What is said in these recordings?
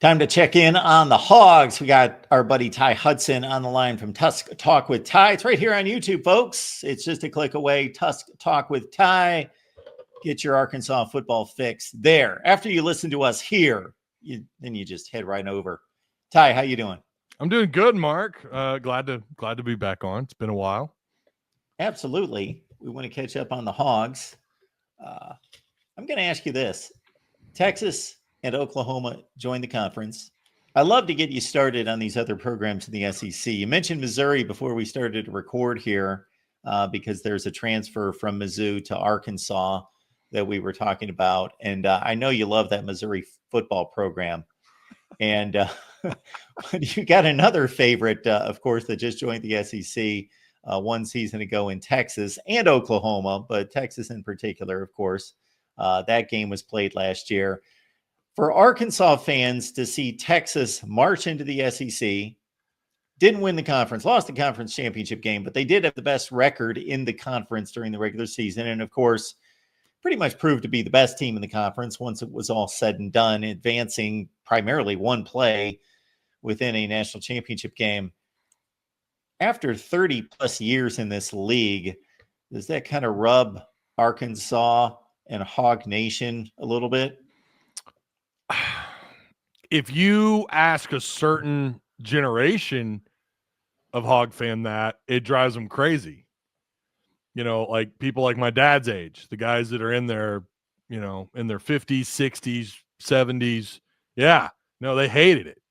Time to check in on the Hogs. We got our buddy Ty Hudson on the line from Tusk Talk with Ty. It's right here on YouTube, folks. It's just a click away. Tusk Talk with Ty. Get your Arkansas football fix there. After you listen to us here, then you just head right over. Ty, how you doing? I'm doing good, Mark. Glad to be back on. It's been a while. Absolutely. We want to catch up on the Hogs. I'm going to ask you this. Texas and Oklahoma joined the conference. I'd love to get you started on these other programs in the SEC. You mentioned Missouri before we started to record here because there's a transfer from Mizzou to Arkansas that we were talking about. And I know you love that Missouri football program. And you got another favorite, of course, that just joined the SEC one season ago in Texas and Oklahoma, but Texas in particular, of course. That game was played last year. For Arkansas fans to see Texas march into the SEC, didn't win the conference, lost the conference championship game, but they did have the best record in the conference during the regular season. And of course, pretty much proved to be the best team in the conference once it was all said and done, advancing primarily one play within a national championship game. After 30 plus years in this league, does that kind of rub Arkansas and Hog Nation a little bit? If you ask a certain generation of Hog fan that, it drives them crazy. You know, like people like my dad's age, the guys that are in their, you know, in their 50s, 60s, 70s. Yeah, no, they hated it.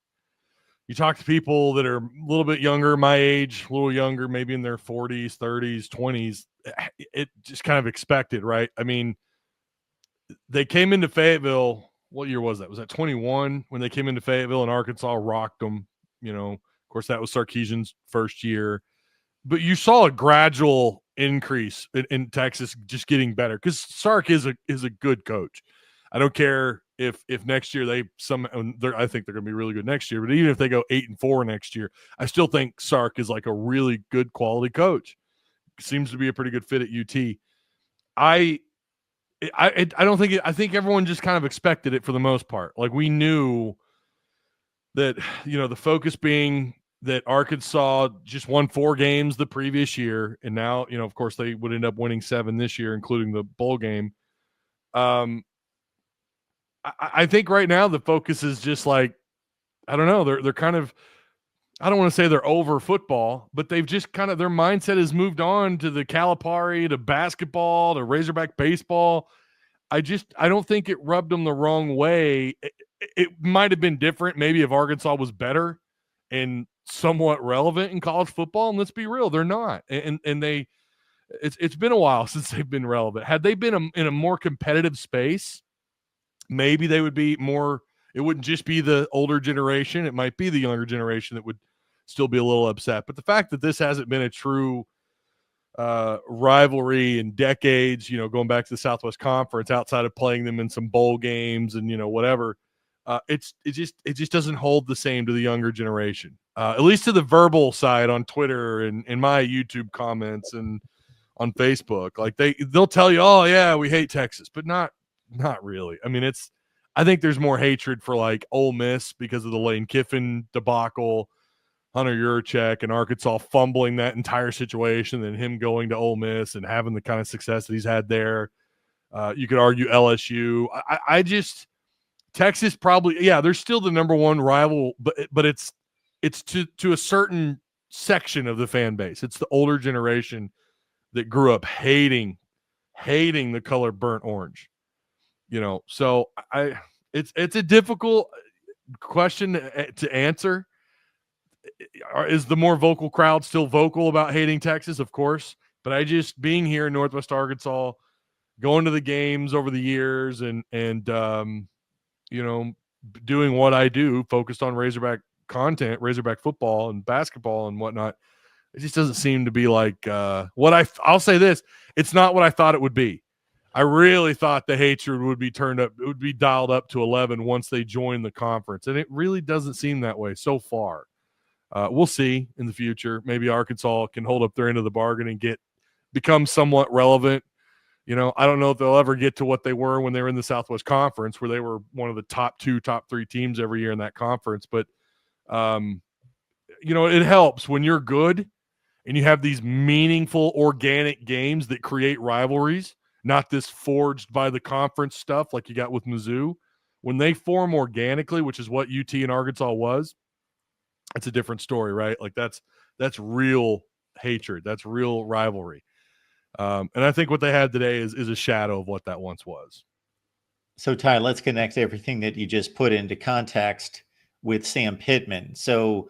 You talk to people that are a little bit younger, my age, a little younger, maybe in their 40s, 30s, 20s. It just kind of expected, right? I mean, they came into Fayetteville. What year was that? Was that 21 when they came into Fayetteville and Arkansas rocked them? You know, of course, that was Sarkisian's first year. But you saw a gradual increase in Texas just getting better because Sark is a good coach. I don't care if next year I think they're going to be really good next year. But even if they go 8-4 next year, I still think Sark is like a really good quality coach. Seems to be a pretty good fit at UT. I don't think I think everyone just kind of expected it for the most part. Like we knew that, you know, the focus being that Arkansas just won 4 games the previous year. And now, you know, of course they would end up winning 7 this year, including the bowl game. I think right now the focus is just like, I don't know. They're kind of, I don't want to say they're over football, but they've just kind of, their mindset has moved on to the Calipari, to basketball, to Razorback baseball. I don't think it rubbed them the wrong way. It might have been different maybe if Arkansas was better and somewhat relevant in college football. And let's be real, they're not. And it's been a while since they've been relevant. Had they been in a more competitive space, maybe they would be more. It wouldn't just be the older generation. It might be the younger generation that would still be a little upset. But the fact that this hasn't been a true rivalry in decades, you know, going back to the Southwest Conference, outside of playing them in some bowl games and, you know, whatever, it just doesn't hold the same to the younger generation, at least to the verbal side on Twitter and in my YouTube comments and on Facebook. Like they'll tell you, oh yeah, we hate Texas, but not really. I mean, I think there's more hatred for like Ole Miss because of the Lane Kiffin debacle, Hunter Yurchek, and Arkansas fumbling that entire situation, and him going to Ole Miss and having the kind of success that he's had there. You could argue LSU. I just Texas probably, yeah, they're still the number one rival, but it's to a certain section of the fan base. It's the older generation that grew up hating the color burnt orange. You know, so it's a difficult question to answer. Is the more vocal crowd still vocal about hating Texas? Of course, but I just being here in Northwest Arkansas, going to the games over the years, and you know, doing what I do, focused on Razorback content, Razorback football and basketball and whatnot. It just doesn't seem to be like I'll say this: it's not what I thought it would be. I really thought the hatred would be turned up, it would be dialed up to 11 once they join the conference. And it really doesn't seem that way so far. We'll see in the future. Maybe Arkansas can hold up their end of the bargain and become somewhat relevant I don't know if they'll ever get to what they were when they were in the Southwest Conference, where they were one of the top 2, top 3 teams every year in that conference. But, it helps when you're good and you have these meaningful, organic games that create rivalries, not this forged by the conference stuff like you got with Mizzou. When they form organically, which is what UT and Arkansas was, that's a different story, right? Like that's real hatred. That's real rivalry. And I think what they had today is a shadow of what that once was. So, Ty, let's connect everything that you just put into context with Sam Pittman. So,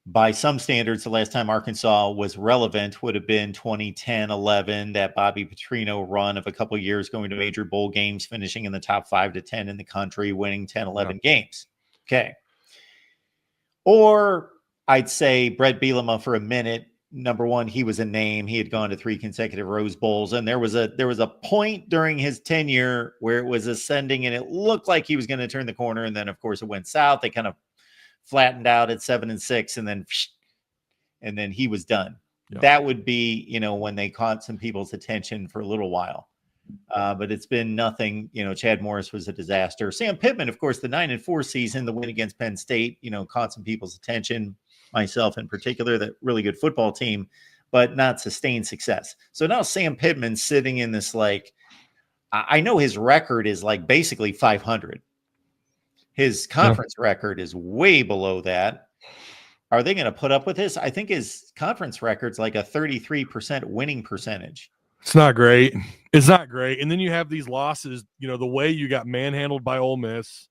by some standards, the last time Arkansas was relevant would have been 2010-11, that Bobby Petrino run of a couple of years going to major bowl games, finishing in the top 5 to 10 in the country, winning 10-11 games. Okay. Or I'd say Brett Bielema for a minute. Number one, he was a name. He had gone to 3 consecutive Rose Bowls, and there was a point during his tenure where it was ascending, and it looked like he was going to turn the corner. And then, of course, it went south. They kind of flattened out at 7-6, and then he was done. Yep. That would be, when they caught some people's attention for a little while. But it's been nothing. Chad Morris was a disaster. Sam Pittman, of course, the 9-4 season, the win against Penn State, caught some people's attention, myself in particular, that really good football team, but not sustained success. So now Sam Pittman's sitting in this, I know his record is basically 500. His conference record is way below that. Are they going to put up with this? I think his conference record's like a 33% winning percentage. It's not great. It's not great. And then you have these losses, the way you got manhandled by Ole Miss.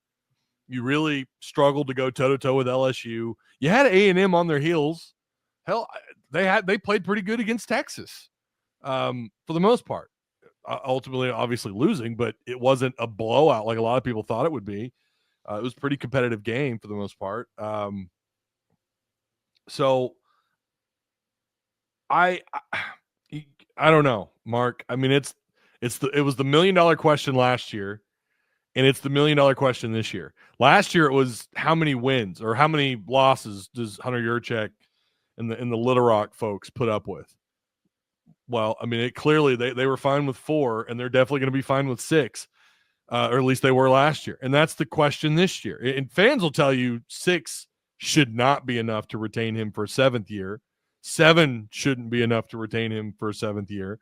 You really struggled to go toe-to-toe with LSU. You had A&M on their heels. Hell, they played pretty good against Texas for the most part. Ultimately, obviously losing, but it wasn't a blowout like a lot of people thought it would be. It was a pretty competitive game for the most part. So I don't know, Mark. I mean, it was the $1 million question last year, and it's the $1 million question this year. Last year it was how many wins or how many losses does Hunter Yurchek and the Little Rock folks put up with? Well, I mean, clearly they were fine with 4, and they're definitely going to be fine with 6. Or at least they were last year. And that's the question this year. And fans will tell you 6 should not be enough to retain him for a 7th year. 7 shouldn't be enough to retain him for a 7th year.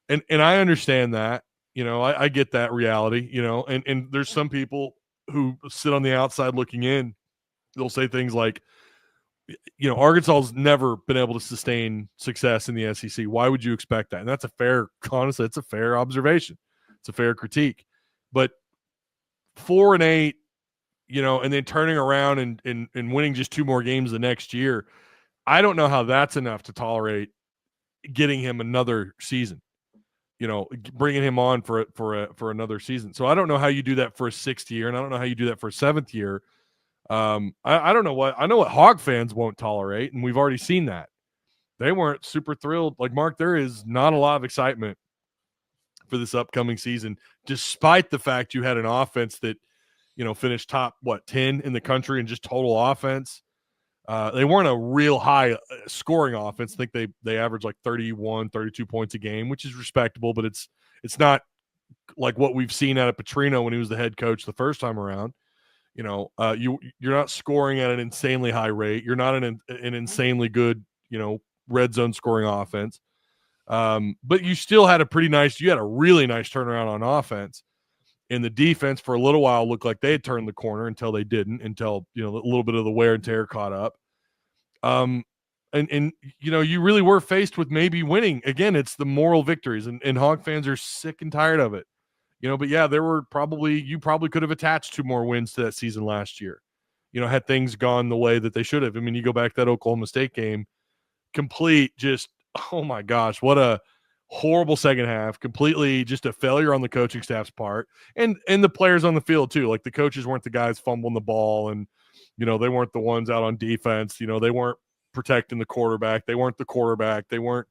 And I understand that. I get that reality, and there's some people who sit on the outside looking in. They'll say things like, Arkansas's never been able to sustain success in the SEC. Why would you expect that? And that's honestly, it's a fair observation. It's a fair critique. But 4-8, and then turning around and winning just 2 more games the next year, I don't know how that's enough to tolerate getting him another season. Bringing him on for another season. So I don't know how you do that for a 6th year, and I don't know how you do that for a 7th year. I don't know what Hog fans won't tolerate, and we've already seen that. They weren't super thrilled. Like, Mark, there is not a lot of excitement for this upcoming season, despite the fact you had an offense that, finished top 10 in the country in just total offense. They weren't a real high scoring offense. I think they averaged like 31, 32 points a game, which is respectable, but it's not like what we've seen out of Petrino when he was the head coach the first time around. You're not scoring at an insanely high rate. You're not an insanely good, red zone scoring offense. But you still had you had a really nice turnaround on offense. And the defense for a little while looked like they had turned the corner until they didn't, until, a little bit of the wear and tear caught up. And you really were faced with maybe winning. Again, it's the moral victories, and Hog fans are sick and tired of it. But yeah, you probably could have attached 2 more wins to that season last year, had things gone the way that they should have. I mean, you go back to that Oklahoma State game, oh my gosh, what a horrible second half, completely just a failure on the coaching staff's part, and the players on the field too. Like, the coaches weren't the guys fumbling the ball, and they weren't the ones out on defense. They weren't protecting the quarterback. They weren't the quarterback. They weren't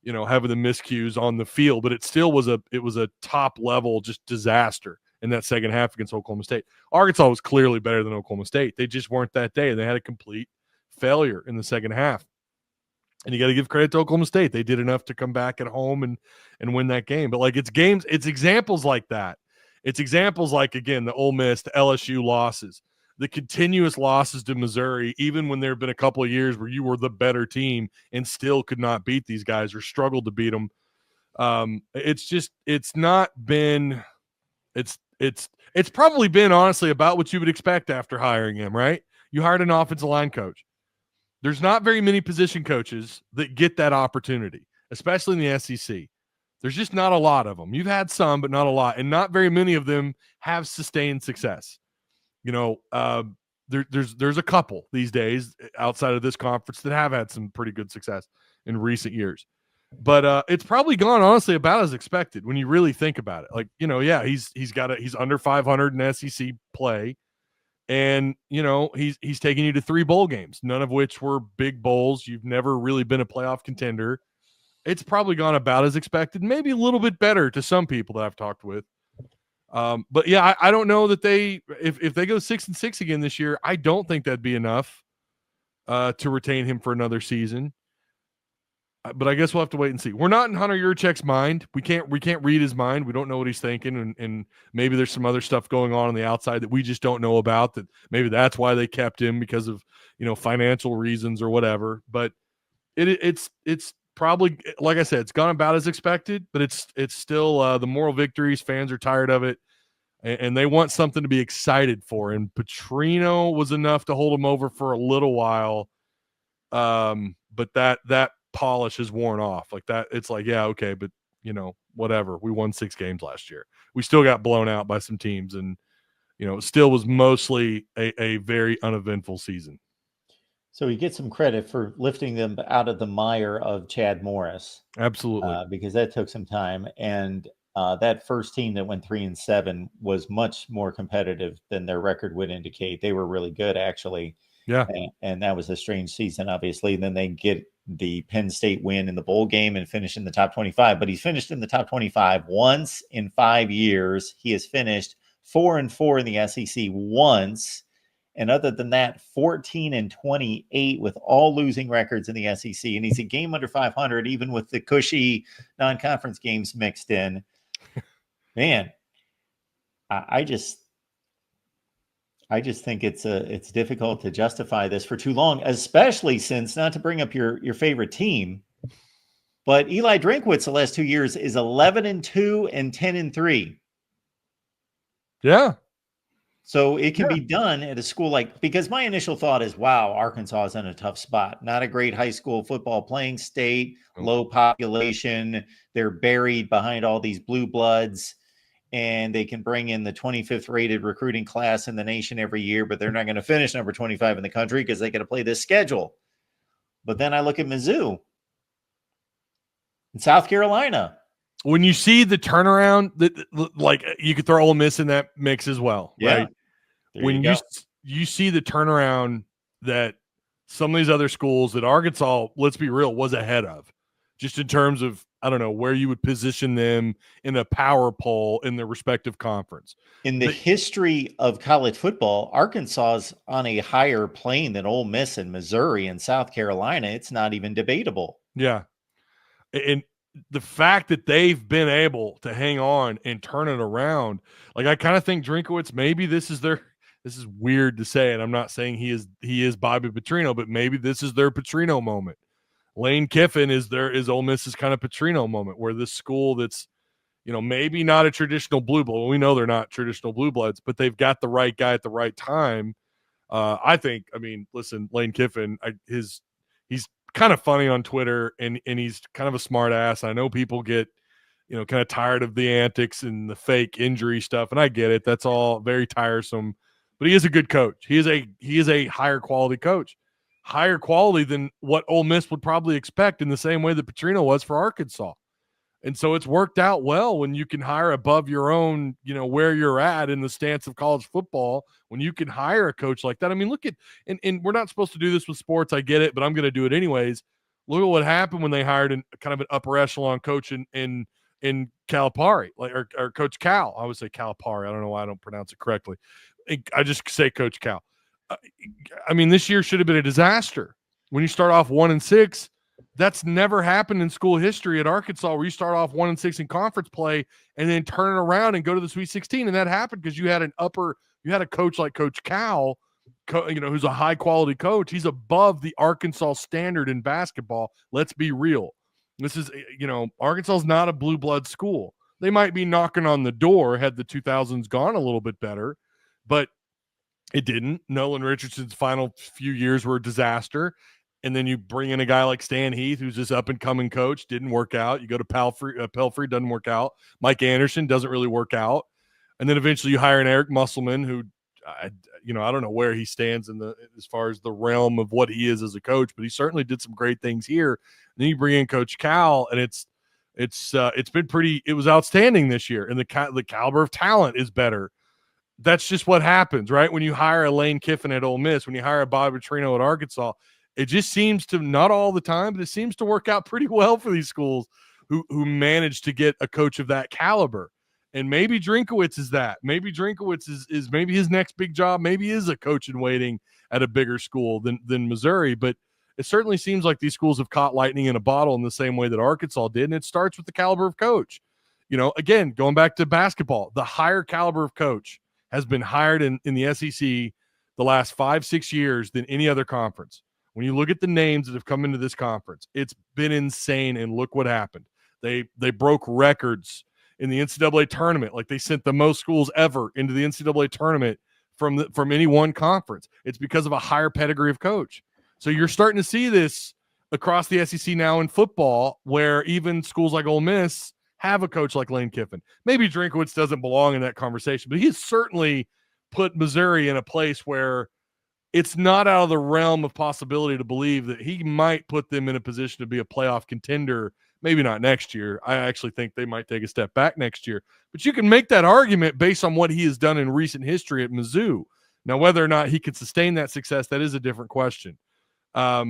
having the miscues on the field. But it still was a top level just disaster in that second half against Oklahoma State. Arkansas was clearly better than Oklahoma State. They just weren't that day, and they had a complete failure in the second half. And you got to give credit to Oklahoma State. They did enough to come back at home and win that game. But like, it's examples like that. It's examples like, again, the Ole Miss, the LSU losses, the continuous losses to Missouri, even when there have been a couple of years where you were the better team and still could not beat these guys or struggled to beat them. It's probably been honestly about what you would expect after hiring him, right? You hired an offensive line coach. There's not very many position coaches that get that opportunity, especially in the SEC. There's just not a lot of them. You've had some, but not a lot, and not very many of them have sustained success. There's a couple these days outside of this conference that have had some pretty good success in recent years. But it's probably gone honestly about as expected when you really think about it. Like, he's under 500 in SEC play. And, he's taking you to 3 bowl games, none of which were big bowls. You've never really been a playoff contender. It's probably gone about as expected, maybe a little bit better to some people that I've talked with. But yeah, I don't know that if they go 6-6 again this year, I don't think that'd be enough to retain him for another season. But I guess we'll have to wait and see. We're not in Hunter Yurachek's mind. We can't read his mind. We don't know what he's thinking, and maybe there's some other stuff going on the outside that we just don't know about. That maybe that's why they kept him, because of financial reasons or whatever. But it's probably, like I said, it's gone about as expected. But it's still the moral victories. Fans are tired of it, and they want something to be excited for. And Petrino was enough to hold him over for a little while. But that polish is worn off. Like that, it's like, yeah, okay, but whatever. We won 6 games last year. We still got blown out by some teams, and it still was mostly a very uneventful season. So you get some credit for lifting them out of the mire of Chad Morris. Absolutely. Because that took some time. And that first team that went 3-7 was much more competitive than their record would indicate. They were really good, actually. Yeah. And that was a strange season, obviously. And then they get the Penn State win in the bowl game and finish in the top 25. But he's finished in the top 25 once in 5 years. He has finished 4-4 in the SEC once. And other than that, 14-28 with all losing records in the SEC. And he's a game under 500, even with the cushy non-conference games mixed in. Man, I just think it's difficult to justify this for too long, especially since, not to bring up your favorite team, but Eli Drinkwitz the last 2 years is 11-2 and 10-3. Yeah. So it can be done at a school because my initial thought is, wow, Arkansas is in a tough spot. Not a great high school football playing state, low population. They're buried behind all these blue bloods. And they can bring in the 25th rated recruiting class in the nation every year, but they're not going to finish number 25 in the country because they got to play this schedule. But then I look at Mizzou and South Carolina. When you see the turnaround, like you could throw Ole Miss in that mix as well, right? When you see the turnaround that some of these other schools that Arkansas, let's be real, was ahead of, just in terms of, I don't know, where you would position them in a power poll in their respective conference. In the history of college football, Arkansas is on a higher plane than Ole Miss and Missouri and South Carolina. It's not even debatable. Yeah. And the fact that they've been able to hang on and turn it around, like I kind of think Drinkwitz, maybe this is weird to say, and I'm not saying he is Bobby Petrino, but maybe this is their Petrino moment. Lane Kiffin is Ole Miss's kind of Petrino moment, where this school that's, maybe not a traditional blue blood. Well, we know they're not traditional blue bloods, but they've got the right guy at the right time. Listen, Lane Kiffin, he's kind of funny on Twitter, and he's kind of a smart ass. I know people get, kind of tired of the antics and the fake injury stuff, and I get it. That's all very tiresome, but he is a good coach. He is a higher quality coach. Higher quality than what Ole Miss would probably expect, in the same way that Petrino was for Arkansas. And so it's worked out well when you can hire above your own, where you're at in the stance of college football, when you can hire a coach like that. I mean, look at, and we're not supposed to do this with sports, I get it, but I'm going to do it anyways. Look at what happened when they hired kind of an upper echelon coach in Calipari, or Coach Cal. I would say Calipari. I don't know why I don't pronounce it correctly. I just say Coach Cal. This year should have been a disaster. When you start off 1-6, That's never happened in school history at Arkansas, where you start off 1-6 in conference play and then turn it around and go to the Sweet 16. And that happened because you had a coach like Coach Cal, who's a high quality coach. He's above the Arkansas standard in basketball. Let's be real. This is, Arkansas is not a blue blood school. They might be knocking on the door had the 2000s gone a little bit better, but it didn't. Nolan Richardson's final few years were a disaster. And then you bring in a guy like Stan Heath, who's this up-and-coming coach, didn't work out. You go to Pelfrey, doesn't work out. Mike Anderson doesn't really work out. And then eventually you hire an Eric Musselman, who, I don't know where he stands as far as the realm of what he is as a coach, but he certainly did some great things here. And then you bring in Coach Cal, and it's been it was outstanding this year, and the caliber of talent is better. That's just what happens, right? When you hire a Lane Kiffin at Ole Miss, when you hire a Bobby Petrino at Arkansas, it just seems to, not all the time, but it seems to work out pretty well for these schools who manage to get a coach of that caliber. And maybe Drinkowitz is that. Maybe Drinkowitz is maybe his next big job. Maybe is a coach in waiting at a bigger school than Missouri. But it certainly seems like these schools have caught lightning in a bottle in the same way that Arkansas did. And it starts with the caliber of coach. Again, going back to basketball, the higher caliber of coach has been hired in the SEC the last 5-6 years than any other conference. When you look at the names that have come into this conference, it's been insane, and look what happened. They broke records in the NCAA tournament. Like, they sent the most schools ever into the NCAA tournament from any one conference. It's because of a higher pedigree of coach. So you're starting to see this across the SEC now in football, where even schools like Ole Miss have a coach like Lane Kiffin. Maybe Drinkowitz doesn't belong in that conversation, but he's certainly put Missouri in a place where it's not out of the realm of possibility to believe that he might put them in a position to be a playoff contender. Maybe not next year. I actually think they might take a step back next year. But you can make that argument based on what he has done in recent history at Mizzou. Now, whether or not he can sustain that success, that is a different question. But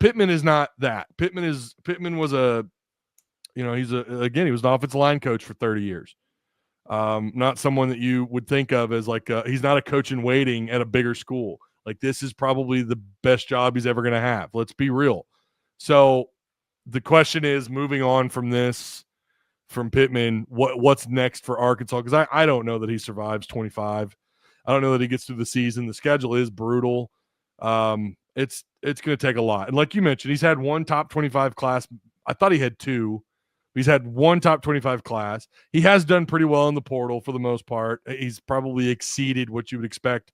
Pittman is not that. Pittman was he was an offensive line coach for 30 years. Not someone that you would think of as he's not a coach in waiting at a bigger school. Like, this is probably the best job he's ever going to have. Let's be real. So the question is, moving on from Pittman, what's next for Arkansas? Because I don't know that he survives 25. I don't know that he gets through the season. The schedule is brutal. It's going to take a lot. And like you mentioned, he's had one top 25 class. I thought he had two. He's had one top 25 class. He has done pretty well in the portal for the most part. He's probably exceeded what you would expect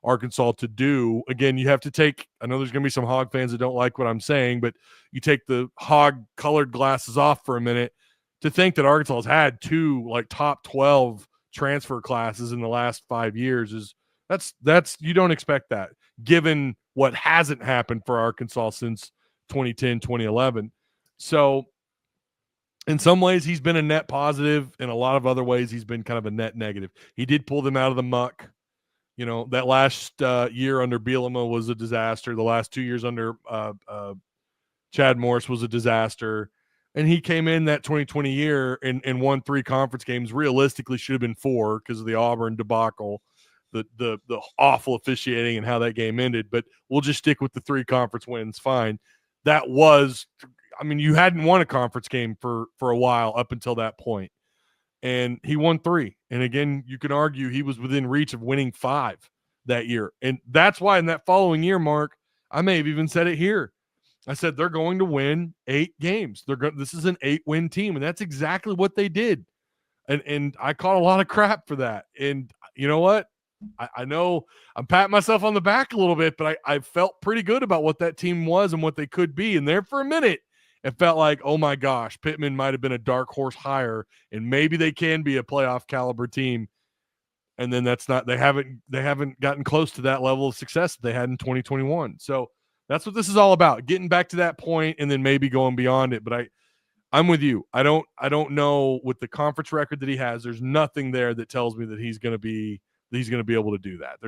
Arkansas to do. Again, you have to I know there's going to be some Hog fans that don't like what I'm saying, but you take the Hog colored glasses off for a minute to think that Arkansas has had two top 12 transfer classes in the last 5 years that's you don't expect that, given what hasn't happened for Arkansas since 2010, 2011. So in some ways, he's been a net positive. In a lot of other ways, he's been kind of a net negative. He did pull them out of the muck. That last year under Bielema was a disaster. The last 2 years under Chad Morris was a disaster. And he came in that 2020 year and won 3 conference games. Realistically, should have been 4 because of the Auburn debacle, the awful officiating and how that game ended. But we'll just stick with the 3 conference wins. Fine. That was – you hadn't won a conference game for a while up until that point. And he won 3. And again, you can argue he was within reach of winning 5 that year. And that's why in that following year, Mark, I may have even said it here. I said they're going to win 8 games. This is an 8-win team. And that's exactly what they did. And I caught a lot of crap for that. And you know what? I know I'm patting myself on the back a little bit, but I felt pretty good about what that team was and what they could be. And there for a minute, it felt like, oh my gosh, Pittman might have been a dark horse hire, and maybe they can be a playoff caliber team. And then they haven't gotten close to that level of success that they had in 2021. So that's what this is all about, getting back to that point and then maybe going beyond it. But I'm with you. I don't know, with the conference record that he has, there's nothing there that tells me that he's going to be able to do that.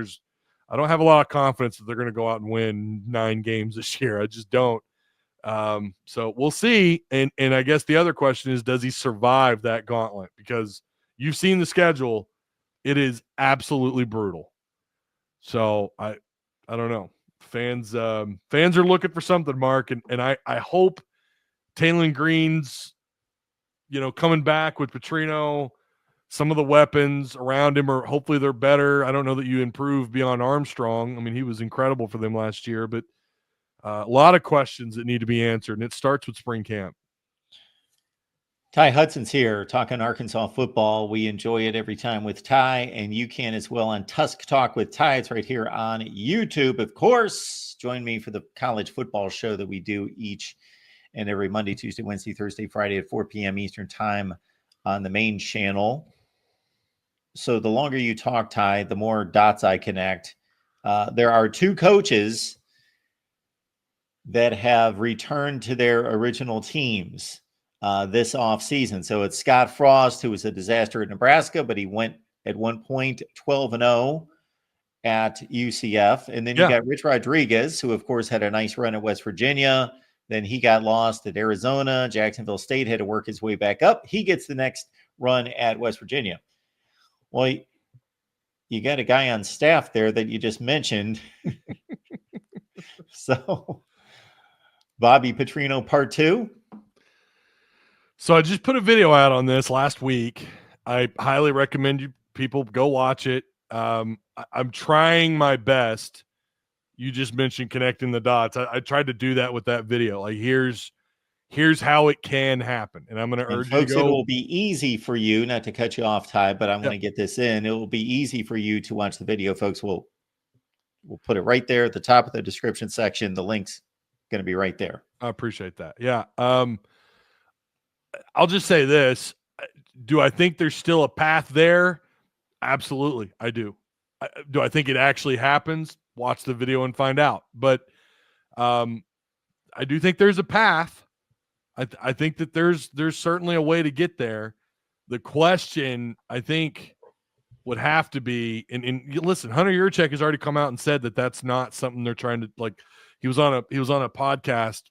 I don't have a lot of confidence that they're going to go out and win 9 games this year. I just don't. So we'll see. And I guess the other question is, does he survive that gauntlet? Because you've seen the schedule. It is absolutely brutal. So I don't know. fans are looking for something, Mark, and I hope Taylor Green's, coming back with Petrino. Some of the weapons around him are hopefully they're better. I don't know that you improve beyond Armstrong. I mean, he was incredible for them last year, but a lot of questions that need to be answered, and it starts with spring camp. Ty Hudson's here talking Arkansas football. We enjoy it every time with Ty, and you can as well on Tusk Talk with Ty. It's right here on YouTube, of course. Join me for the college football show that we do each and every Monday, Tuesday, Wednesday, Thursday, Friday at 4 p.m. Eastern time on the main channel. So the longer you talk, Ty, the more dots I connect. There are two coaches that have returned to their original teams this offseason. So it's Scott Frost, who was a disaster at Nebraska, but he went at one point 12-0 at UCF. And then you got Rich Rodriguez, who, of course, had a nice run at West Virginia. Then he got lost at Arizona. Jacksonville State had to work his way back up. He gets the next run at West Virginia. Well, you got a guy on staff there that you just mentioned. So, Bobby Petrino part 2. So I just put a video out on this last week. I highly recommend you people go watch it. I'm trying my best. You just mentioned connecting the dots. I tried to do that with that video. Like here's how it can happen. And I'm going to urge folks, you to go. It will be easy for you, not to cut you off, Ty, but I'm going to get this in. It will be easy for you to watch the video, folks. We'll put it right there at the top of the description section. The link's going to be right there. I appreciate that. Yeah. I'll just say this. Do I think there's still a path there? Absolutely, I do. Do I think it actually happens? Watch the video and find out. But I do think there's a path. I think that there's certainly a way to get there. The question, I think, would have to be, and listen, Hunter Yurchek has already come out and said that that's not something they're trying to like. He was on a podcast.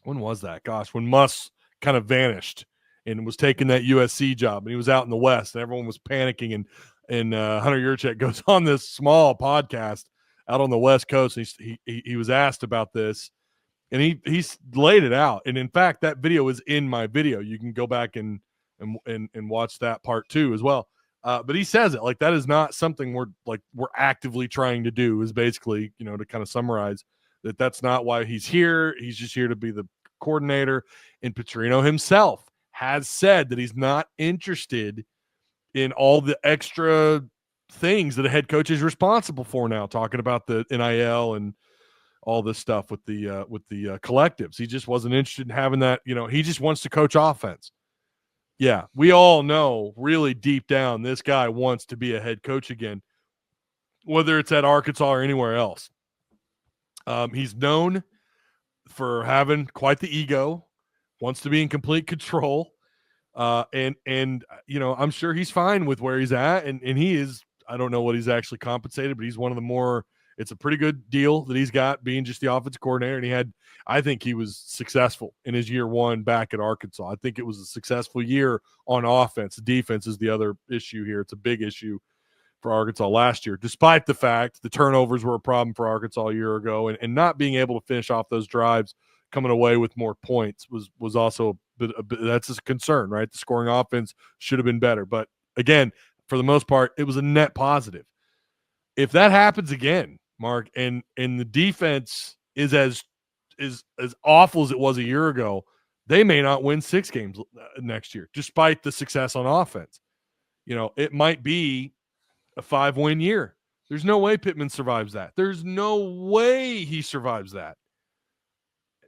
When was that? Gosh, when Muss kind of vanished and was taking that USC job, and he was out in the West, and everyone was panicking, and Hunter Yurchek goes on this small podcast out on the West Coast, and he was asked about this, and he's laid it out. And in fact, that video is in my video. You can go back and watch that part too as well. But he says it like that is not something we're actively trying to do. Is basically, to kind of summarize that's not why he's here. He's just here to be the coordinator. And Petrino himself has said that he's not interested in all the extra things that a head coach is responsible for now, talking about the NIL and all this stuff with the collectives. He just wasn't interested in having that. He just wants to coach offense. Yeah, we all know really deep down this guy wants to be a head coach again, whether it's at Arkansas or anywhere else. He's known for having quite the ego, wants to be in complete control. And I'm sure he's fine with where he's at. And he is, I don't know what he's actually compensated, but he's one of the more, it's a pretty good deal that he's got being just the offensive coordinator. And I think he was successful in his year one back at Arkansas. I think it was a successful year on offense. Defense is the other issue here. It's a big issue for Arkansas last year, despite the fact the turnovers were a problem for Arkansas a year ago, and not being able to finish off those drives, coming away with more points was also a bit, that's a concern, right? The scoring offense should have been better. But again, for the most part, it was a net positive. If that happens again, Mark, and the defense is as awful as it was a year ago, they may not win 6 games next year, despite the success on offense. It might be a 5-win year. There's no way Pittman survives that. There's no way he survives that.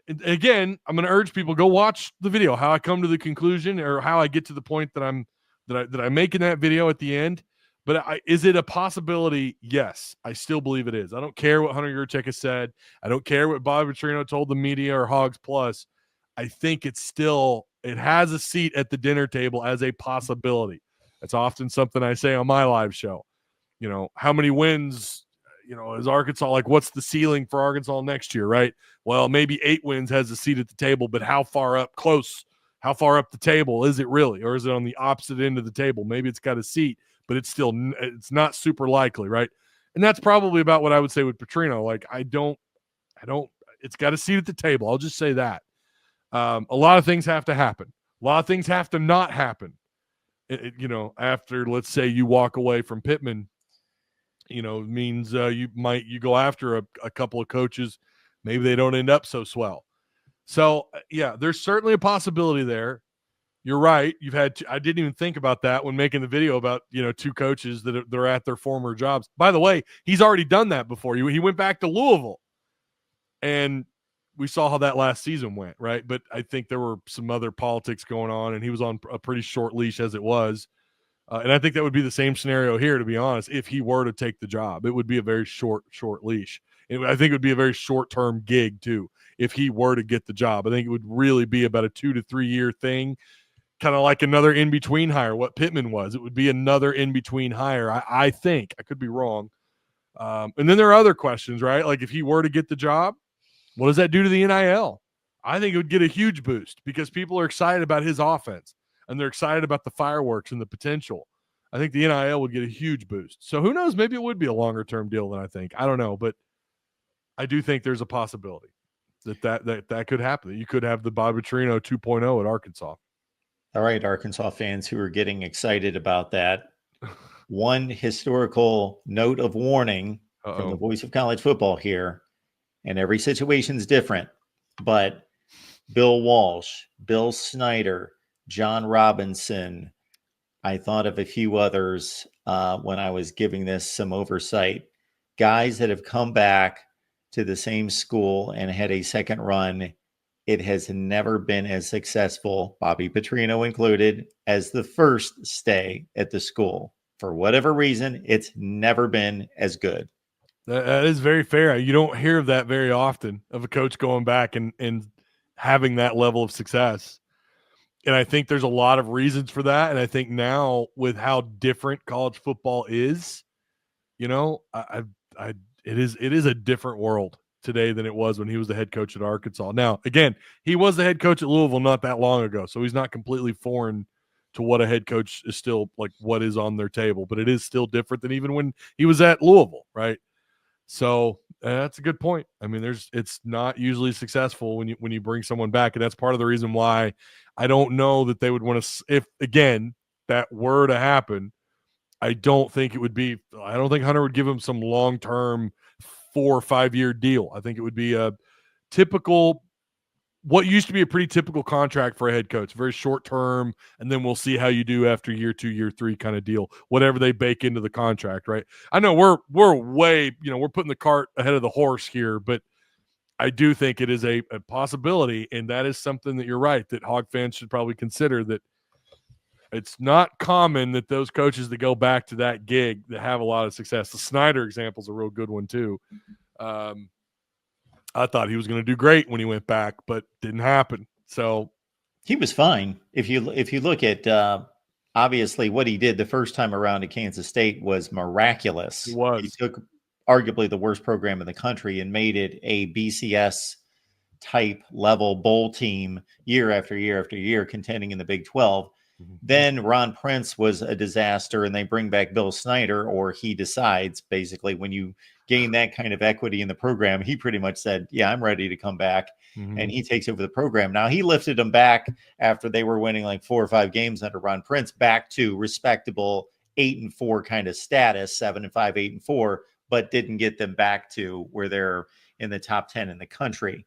And again, I'm going to urge people, go watch the video, how I come to the conclusion or how I get to the point that I make in that video at the end. But is it a possibility? Yes, I still believe it is. I don't care what Hunter Yurchek has said. I don't care what Bobby Petrino told the media or Hogs Plus. I think it has a seat at the dinner table as a possibility. That's often something I say on my live show. How many wins, is Arkansas, like what's the ceiling for Arkansas next year, right? Well, maybe 8 wins has a seat at the table, but how far up the table is it really? Or is it on the opposite end of the table? Maybe it's got a seat, but it's not super likely, right? And that's probably about what I would say with Petrino. Like, I don't, it's got a seat at the table. I'll just say that. A lot of things have to happen. A lot of things have to not happen. After, let's say, you walk away from Pittman, means you go after a couple of coaches. Maybe they don't end up so swell. So, yeah, there's certainly a possibility there. You're right. I didn't even think about that when making the video about, two coaches that they're at their former jobs. By the way, he's already done that before. He went back to Louisville, and we saw how that last season went, right? But I think there were some other politics going on, and he was on a pretty short leash as it was. And I think that would be the same scenario here, to be honest. If he were to take the job, it would be a very short leash. I think it would be a very short-term gig, too, if he were to get the job. I think it would really be about a 2 to 3 year thing, kind of like another in-between hire, what Pittman was. It would be another in-between hire, I think. I could be wrong. And then there are other questions, right? Like, if he were to get the job, what does that do to the NIL? I think it would get a huge boost because people are excited about his offense, and they're excited about the fireworks and the potential. I think the NIL would get a huge boost. So who knows? Maybe it would be a longer-term deal than I think. I don't know, but I do think there's a possibility that could happen. You could have the Bob Petrino 2.0 at Arkansas. All right, Arkansas fans who are getting excited about that. One historical note of warning from the voice of college football here, and every situation is different, but Bill Walsh, Bill Snyder, John Robinson, I thought of a few others when I was giving this some oversight, guys that have come back to the same school and had a second run. It has never been as successful, Bobby Petrino included, as the first stay at the school. For whatever reason, it's never been as good. That is very fair. You don't hear of that very often, of a coach going back and having that level of success. And I think there's a lot of reasons for that. And I think now, with how different college football is, it is a different world today than it was when he was the head coach at Arkansas. Now, again, he was the head coach at Louisville not that long ago, so he's not completely foreign to what a head coach is still like, what is on their table, but it is still different than even when he was at Louisville, right? So that's a good point. I mean, it's not usually successful when you bring someone back, and that's part of the reason why I don't know that they would want to. If again that were to happen, I don't think Hunter would give him some long-term 4 or 5 year deal. I think it would be a typical, what used to be a pretty typical contract for a head coach, very short term, and then we'll see how you do after year 2, year 3 kind of deal, whatever they bake into the contract, right? I know we're way, we're putting the cart ahead of the horse here, but I do think it is a possibility, and that is something that you're right, that Hog fans should probably consider, that it's not common that those coaches that go back to that gig that have a lot of success. The Snyder example is a real good one too. I thought he was going to do great when he went back, but didn't happen. So he was fine. If you look at obviously what he did the first time around at Kansas State was miraculous. He took arguably the worst program in the country and made it a BCS type level bowl team year after year after year, contending in the Big 12. Then Ron Prince was a disaster, and they bring back Bill Snyder, or he decides, basically, when you gain that kind of equity in the program, he pretty much said, yeah, I'm ready to come back. And he takes over the program. Now, he lifted them back after they were winning like 4 or 5 games under Ron Prince back to respectable 8-4 kind of status, 7-5, 8-4, but didn't get them back to where they're in the top 10 in the country.